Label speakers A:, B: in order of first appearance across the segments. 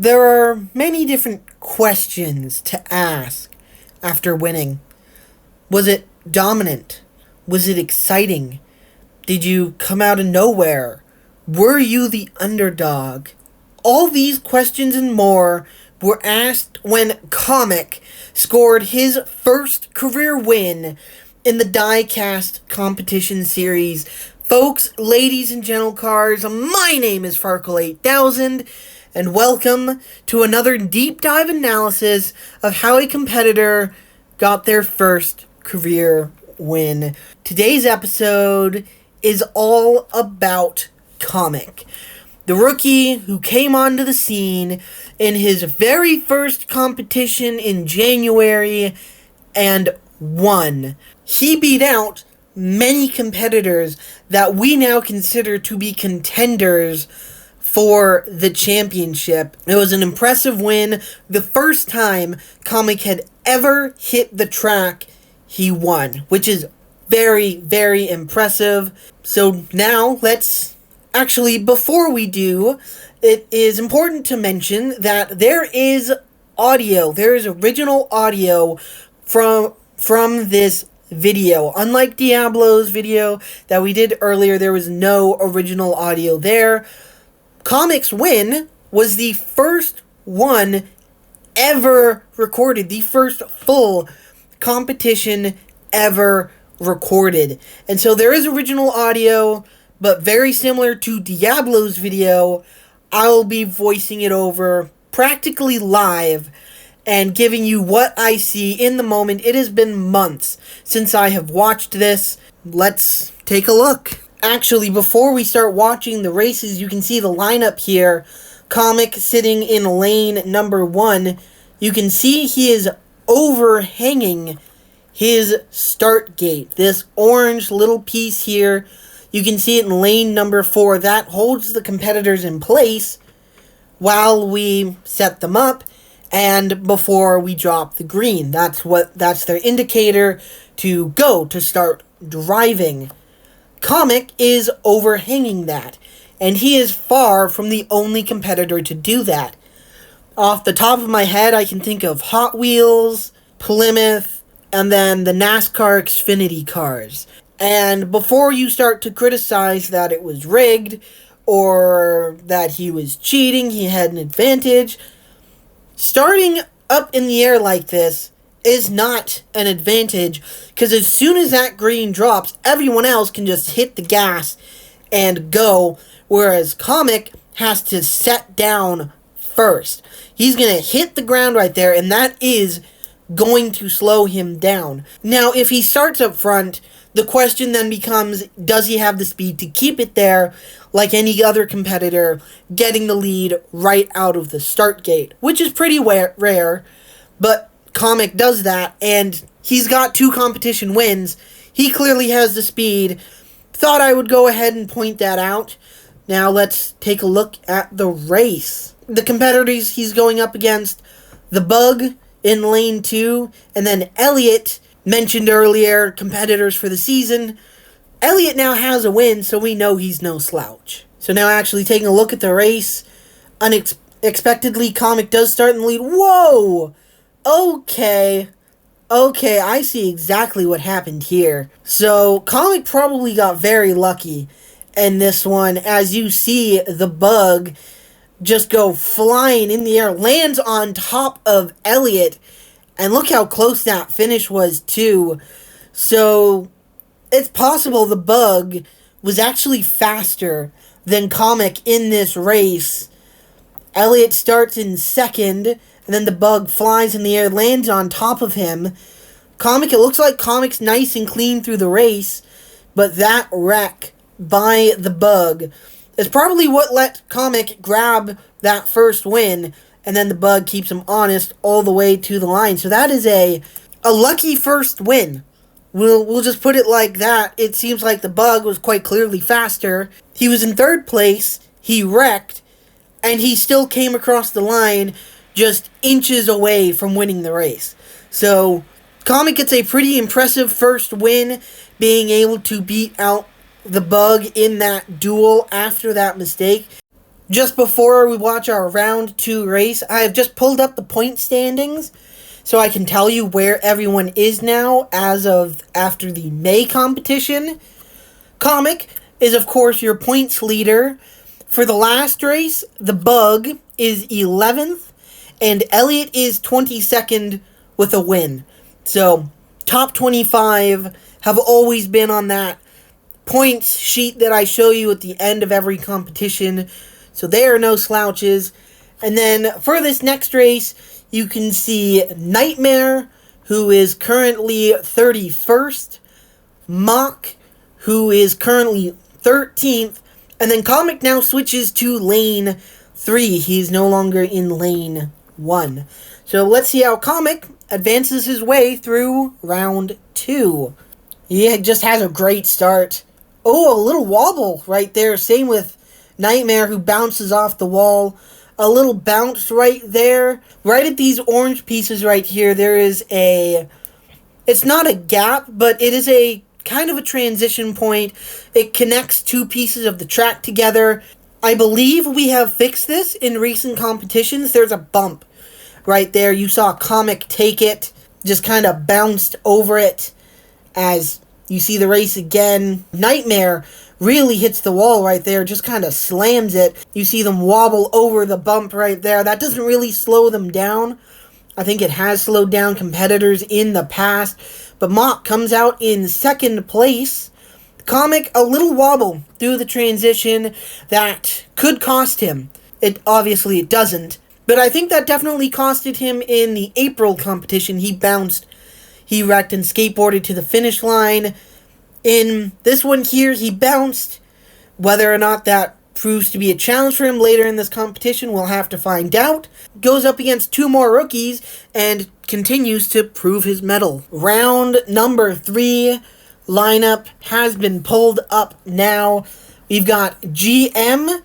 A: There are many different questions to ask after winning. Was it dominant? Was it exciting? Did you come out of nowhere? Were you the underdog? All these questions and more were asked when Comic scored his first career win in the Diecast competition series. Folks, ladies and gentle cars, my name is Farkle8000, and welcome to another deep dive analysis of how a competitor got their first career win. Today's episode is all about Comic, the rookie who came onto the scene in his very first competition in January and won. He beat out many competitors that we now consider to be contenders for the championship. It was an impressive win. The first time Comic had ever hit the track, he won, which is very, very impressive. So now before we do, it is important to mention that there is original audio from this video. Unlike Diablo's video that we did earlier, there was no original audio there. Comic's win was the first one ever recorded, the first full competition ever recorded. And so there is original audio, but very similar to Diablo's video, I'll be voicing it over practically live and giving you what I see in the moment. It has been months since I have watched this. Let's take a look. Actually, before we start watching the races, you can see the lineup here. Comic sitting in lane number 1. You can see he is overhanging his start gate. This orange little piece here, you can see it in lane number 4. That holds the competitors in place while we set them up and before we drop the green. That's their indicator to start driving. Comic is overhanging that, and he is far from the only competitor to do that. Off the top of my head, I can think of Hot Wheels, Plymouth, and then the NASCAR Xfinity cars. And before you start to criticize that it was rigged or that he was cheating, he had an advantage, starting up in the air like this is not an advantage, because as soon as that green drops, everyone else can just hit the gas and go, whereas Comic has to set down first. He's going to hit the ground right there, and that is going to slow him down. Now, if he starts up front, the question then becomes, does he have the speed to keep it there like any other competitor, getting the lead right out of the start gate, which is pretty rare, but Comic does that, and he's got 2 competition wins. He clearly has the speed. Thought I would go ahead and point that out. Now let's take a look at the race. The competitors he's going up against: the Bug in lane 2, and then Elliot, mentioned earlier, competitors for the season. Elliot now has a win, so we know he's no slouch. So now actually taking a look at the race, unexpectedly Comic does start in the lead. Whoa! Okay, I see exactly what happened here. So, Comic probably got very lucky in this one, as you see the Bug just go flying in the air, lands on top of Elliot, and look how close that finish was too. So, it's possible the Bug was actually faster than Comic in this race. Elliot starts in second, and then the Bug flies in the air, lands on top of him. Comic, it looks like Comic's nice and clean through the race, but that wreck by the Bug is probably what let Comic grab that first win, and then the Bug keeps him honest all the way to the line. So that is a lucky first win. We'll just put it like that. It seems like the Bug was quite clearly faster. He was in third place, he wrecked, and he still came across the line just inches away from winning the race. So, Comic gets a pretty impressive first win, being able to beat out the Bug in that duel after that mistake. Just before we watch our round 2 race, I have just pulled up the point standings so I can tell you where everyone is now as of after the May competition. Comic is, of course, your points leader. For the last race, the Bug is 11th, and Elliot is 22nd with a win. So, top 25 have always been on that points sheet that I show you at the end of every competition. So they are no slouches. And then for this next race, you can see Nightmare, who is currently 31st. Mock, who is currently 13th. And then Comic now switches to lane 3. He's no longer in lane 1. So let's see how Comic advances his way through round 2. He just has a great start. Oh, a little wobble right there. Same with Nightmare, who bounces off the wall. A little bounce right there. Right at these orange pieces right here, there is a... It's not a gap, but it is a kind of a transition point. It connects two pieces of the track together. I believe we have fixed this in recent competitions. There's a bump right there. You saw Comic take it. Just kind of bounced over it as you see the race again. Nightmare really hits the wall right there, just kind of slams it. You see them wobble over the bump right there. That doesn't really slow them down. I think it has slowed down competitors in the past. But Mock comes out in second place. Comic, a little wobble through the transition that could cost him. Obviously it doesn't. But I think that definitely costed him in the April competition. He bounced. He wrecked and skateboarded to the finish line. In this one here, he bounced. Whether or not that proves to be a challenge for him later in this competition, we'll have to find out. Goes up against two more rookies and continues to prove his mettle. Round number 3 lineup has been pulled up now. We've got GM,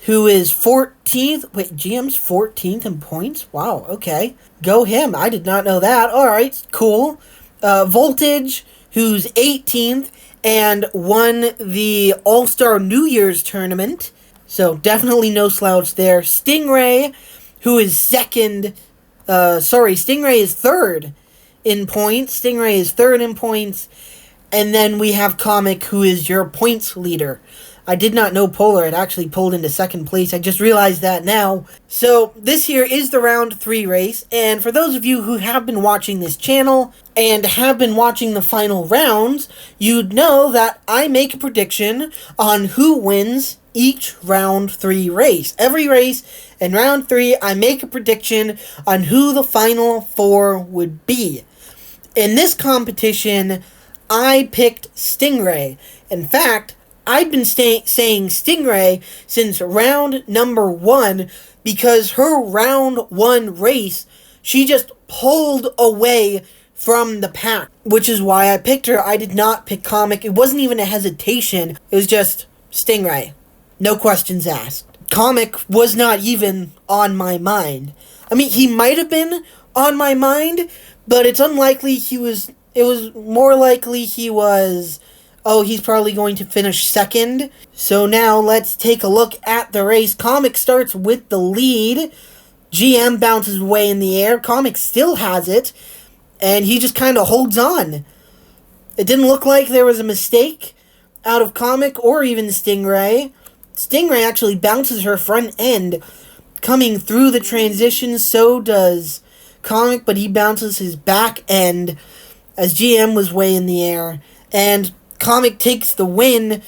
A: who is 14th. Wait, GM's 14th in points? Wow, okay. Go him. I did not know that. Alright, cool. Voltage, who's 18th and won the All-Star New Year's tournament. So definitely no slouch there. Stingray, who is Stingray is third in points. Stingray is third in points. And then we have Comic, who is your points leader. I did not know Polar had actually pulled into second place. I just realized that now. So this here is the round 3 race. And for those of you who have been watching this channel and have been watching the final rounds, you'd know that I make a prediction on who wins each round 3 race. Every race in round 3, I make a prediction on who the final 4 would be. In this competition, I picked Stingray. In fact, I've been saying Stingray since round number 1 because her round 1 race, she just pulled away from the pack, which is why I picked her. I did not pick Comic. It wasn't even a hesitation. It was just Stingray. No questions asked. Comic was not even on my mind. I mean, he might have been on my mind, but it's unlikely it was more likely he was... Oh, he's probably going to finish second. So now let's take a look at the race. Comic starts with the lead. GM bounces away in the air. Comic still has it. And he just kind of holds on. It didn't look like there was a mistake out of Comic or even Stingray. Stingray actually bounces her front end coming through the transition. So does Comic, but he bounces his back end as GM was way in the air. And Comic takes the win.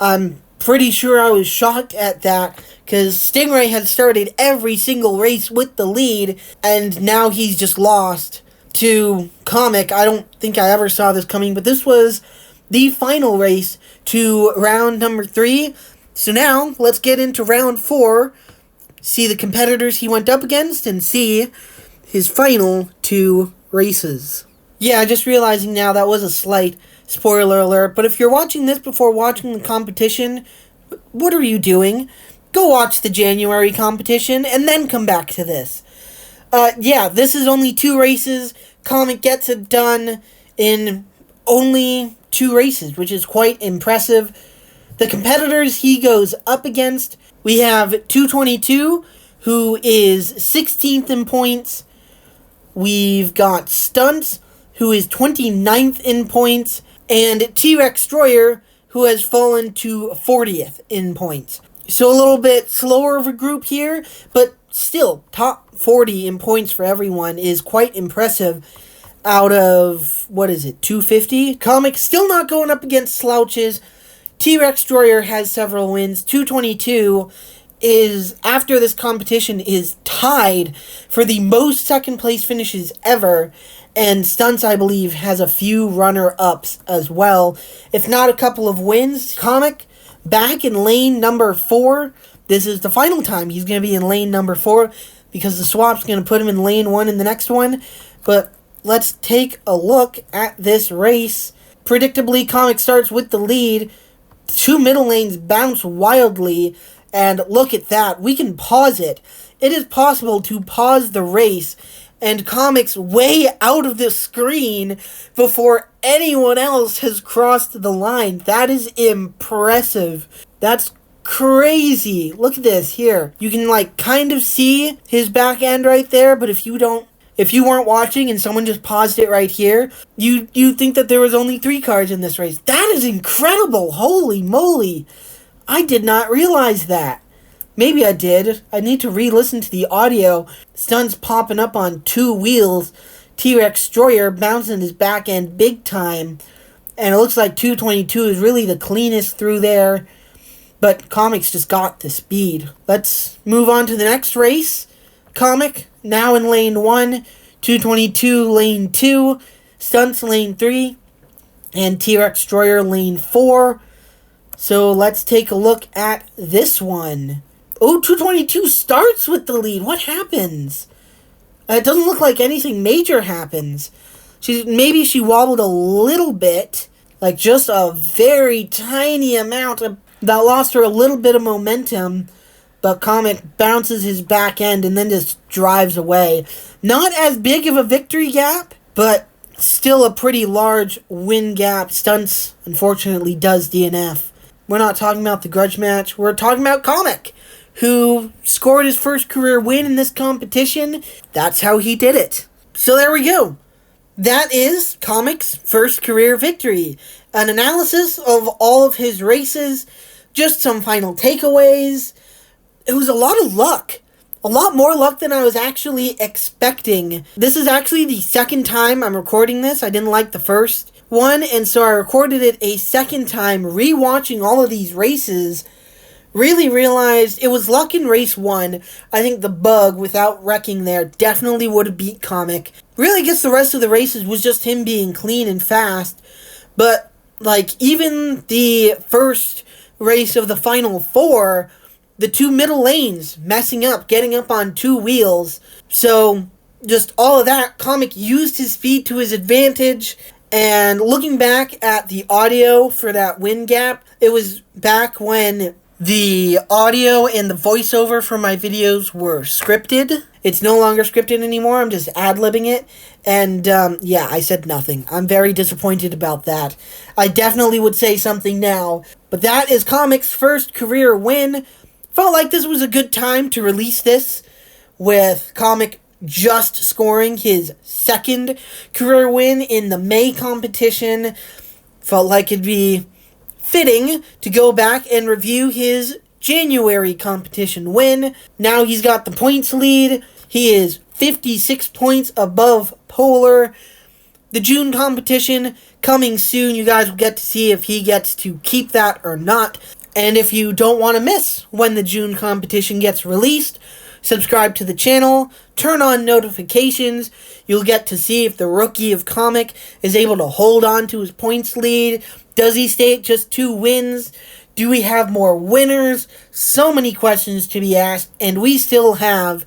A: I'm pretty sure I was shocked at that because Stingray had started every single race with the lead and now he's just lost to Comic. I don't think I ever saw this coming, but this was the final race to round number 3. So now let's get into round 4, see the competitors he went up against and see his final 2 races. Yeah, just realizing now that was a slight spoiler alert, but if you're watching this before watching the competition, what are you doing? Go watch the January competition and then come back to this. Yeah, this is only 2 races. Comic gets it done in only 2 races, which is quite impressive. The competitors he goes up against, We have 222, who is 16th in points. We've got Stunts, who is 29th in points. And T-Rex Destroyer, who has fallen to 40th in points. So a little bit slower of a group here, but still, top 40 in points for everyone is quite impressive out of, 250? Comic still not going up against slouches. T-Rex Destroyer has several wins. 222 is, after this competition, is tied for the most second place finishes ever. And Stunts, I believe, has a few runner-ups as well. If not a couple of wins. Comic, back in lane number 4. This is the final time he's going to be in lane number 4, because the swap's going to put him in lane 1 in the next one. But let's take a look at this race. Predictably, Comic starts with the lead. 2 middle lanes bounce wildly. And look at that. We can pause it. It is possible to pause the race and Comic's way out of the screen before anyone else has crossed the line. That is impressive. That's crazy. Look at this here. You can kind of see his back end right there, but if you weren't watching and someone just paused it right here, you think that there was only 3 cars in this race. That is incredible. Holy moly. I did not realize that. Maybe I did. I need to re-listen to the audio. Stunts popping up on 2 wheels. T-Rex Destroyer bouncing his back end big time. And it looks like 222 is really the cleanest through there. But Comic's just got the speed. Let's move on to the next race. Comic, now in lane 1. 222 lane 2. Stunts lane 3. And T-Rex Destroyer lane 4. So let's take a look at this one. Oh, 222 starts with the lead. What happens? It doesn't look like anything major happens. Maybe she wobbled a little bit, just a very tiny amount that lost her a little bit of momentum. But Comic bounces his back end and then just drives away. Not as big of a victory gap, but still a pretty large win gap. Stunts, unfortunately, does DNF. We're not talking about the grudge match. We're talking about Comic, who scored his first career win in this competition. That's how he did it. So there we go. That is Comic's first career victory. An analysis of all of his races, just some final takeaways. It was a lot of luck. A lot more luck than I was actually expecting. This is actually the second time I'm recording this. I didn't like the first one, and so I recorded it a second time, rewatching all of these races. Really realized it was luck in race 1. I think the bug, without wrecking there, definitely would have beat Comic. Really guess the rest of the races was just him being clean and fast. But, even the first race of the final 4, the 2 middle lanes messing up, getting up on 2 wheels. So, just all of that, Comic used his speed to his advantage. And looking back at the audio for that win gap, it was back when the audio and the voiceover for my videos were scripted. It's no longer scripted anymore. I'm just ad-libbing it. And, I said nothing. I'm very disappointed about that. I definitely would say something now. But that is Comic's first career win. Felt like this was a good time to release this, with Comic just scoring his second career win in the May competition. Felt like it'd be fitting to go back and review his January competition win. Now he's got the points lead. He is 56 points above Polar. The June competition coming soon. You guys will get to see if he gets to keep that or not. And if you don't want to miss when the June competition gets released, subscribe to the channel, turn on notifications. You'll get to see if the Rookie of Comic is able to hold on to his points lead. Does he stay at just 2 wins? Do we have more winners? So many questions to be asked, and we still have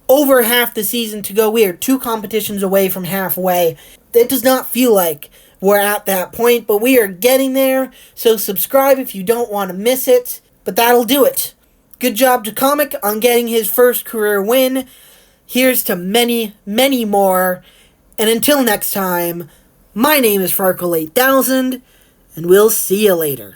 A: over half the season to go. We are 2 competitions away from halfway. It does not feel like we're at that point, but we are getting there. So subscribe if you don't want to miss it. But that'll do it. Good job to Comic on getting his first career win. Here's to many, many more. And until next time, my name is Farkle8000, and we'll see you later.